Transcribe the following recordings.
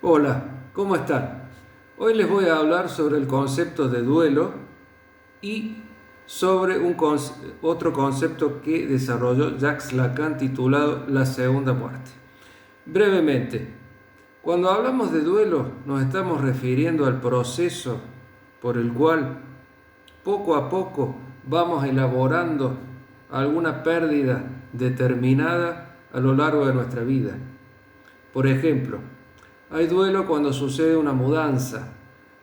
Hola, ¿cómo están? Hoy les voy a hablar sobre el concepto de duelo y sobre otro concepto que desarrolló Jacques Lacan titulado La segunda muerte. Brevemente, cuando hablamos de duelo nos estamos refiriendo al proceso por el cual poco a poco vamos elaborando alguna pérdida determinada a lo largo de nuestra vida. Por ejemplo, hay duelo cuando sucede una mudanza.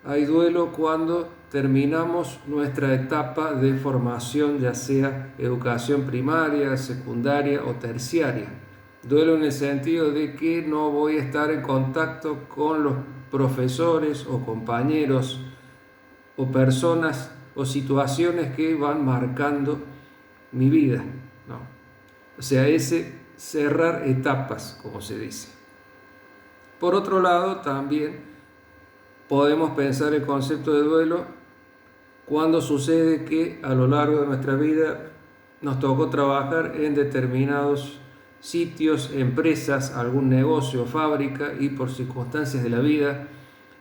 Hay duelo cuando terminamos nuestra etapa de formación, ya sea educación primaria, secundaria o terciaria. Duelo en el sentido de que no voy a estar en contacto con los profesores o compañeros o personas o situaciones que van marcando mi vida, ¿no? O sea, ese cerrar etapas, como se dice. Por otro lado, también podemos pensar el concepto de duelo cuando sucede que a lo largo de nuestra vida nos tocó trabajar en determinados sitios, empresas, algún negocio, fábrica, y por circunstancias de la vida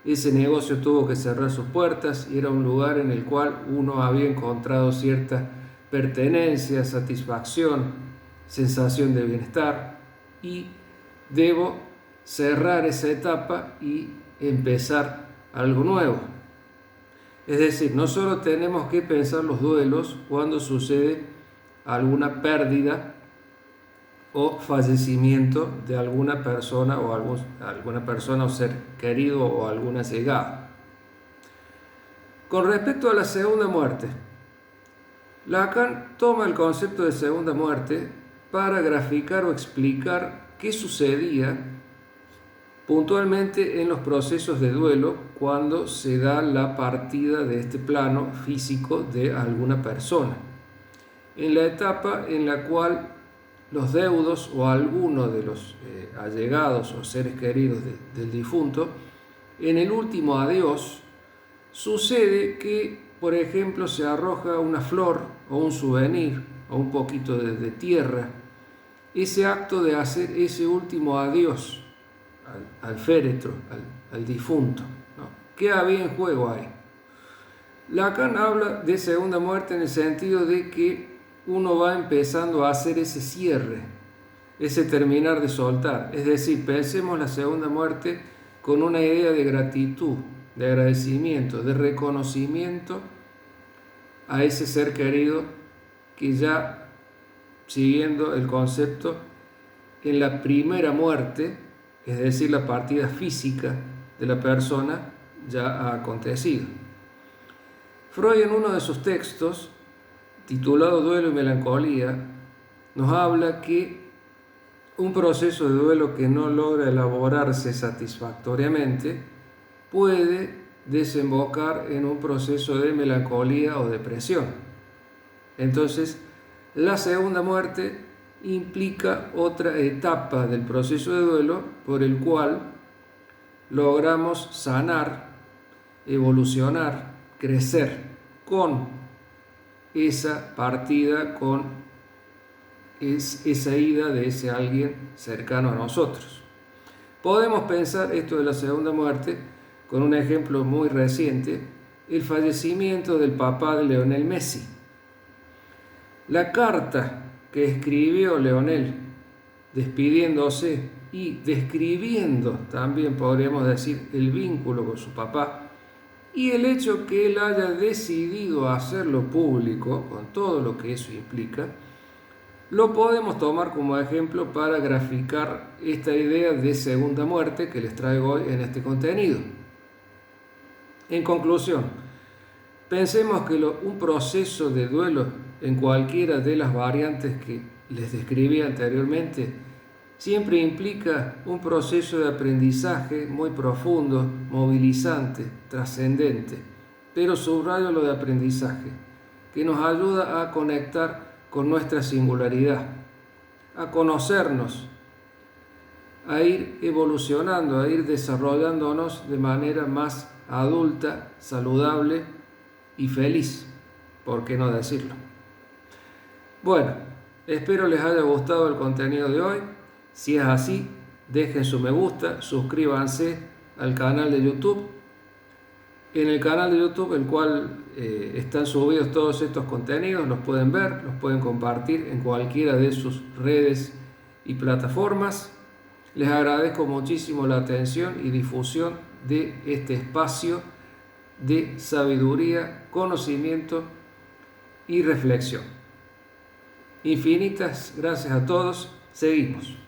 ese negocio tuvo que cerrar sus puertas y era un lugar en el cual uno había encontrado cierta pertenencia, satisfacción, sensación de bienestar, y debo cerrar esa etapa y empezar algo nuevo. Es decir, no solo tenemos que pensar los duelos cuando sucede alguna pérdida o fallecimiento de alguna persona o ser querido o alguna llegada. Con respecto a la segunda muerte, Lacan toma el concepto de segunda muerte para graficar o explicar qué sucedía puntualmente en los procesos de duelo cuando se da la partida de este plano físico de alguna persona. En la etapa en la cual los deudos o alguno de los allegados o seres queridos del difunto, en el último adiós, sucede que, por ejemplo, se arroja una flor o un souvenir o un poquito de tierra, ese acto de hacer ese último adiós al féretro, al difunto, ¿no? ¿Qué había en juego ahí? Lacan habla de segunda muerte en el sentido de que uno va empezando a hacer ese cierre, ese terminar de soltar. Es decir, pensemos la segunda muerte con una idea de gratitud, de agradecimiento, de reconocimiento a ese ser querido que ya, siguiendo el concepto, en la primera muerte, es decir, la partida física de la persona, ya ha acontecido. Freud, en uno de sus textos, titulado Duelo y Melancolía, nos habla que un proceso de duelo que no logra elaborarse satisfactoriamente puede desembocar en un proceso de melancolía o depresión. Entonces, la segunda muerte implica otra etapa del proceso de duelo por el cual logramos sanar, evolucionar, crecer con esa partida, con esa ida de ese alguien cercano a nosotros. Podemos pensar esto de la segunda muerte con un ejemplo muy reciente, el fallecimiento del papá de Lionel Messi. La carta que escribió Lionel despidiéndose y describiendo, también podríamos decir, el vínculo con su papá, y el hecho que él haya decidido hacerlo público, con todo lo que eso implica, lo podemos tomar como ejemplo para graficar esta idea de segunda muerte que les traigo hoy en este contenido. En conclusión, pensemos que un proceso de duelo en cualquiera de las variantes que les describí anteriormente siempre implica un proceso de aprendizaje muy profundo, movilizante, trascendente, pero subrayo lo de aprendizaje, que nos ayuda a conectar con nuestra singularidad, a conocernos, a ir evolucionando, a ir desarrollándonos de manera más adulta, saludable y feliz, ¿por qué no decirlo? Bueno, espero les haya gustado el contenido de hoy. Si es así, dejen su me gusta, suscríbanse, al canal de YouTube. En el canal de YouTube, el cual están subidos todos estos contenidos, los pueden ver, los pueden compartir en cualquiera de sus redes y plataformas. Les agradezco muchísimo la atención y difusión de este espacio de sabiduría, conocimiento y reflexión. Infinitas gracias a todos. Seguimos.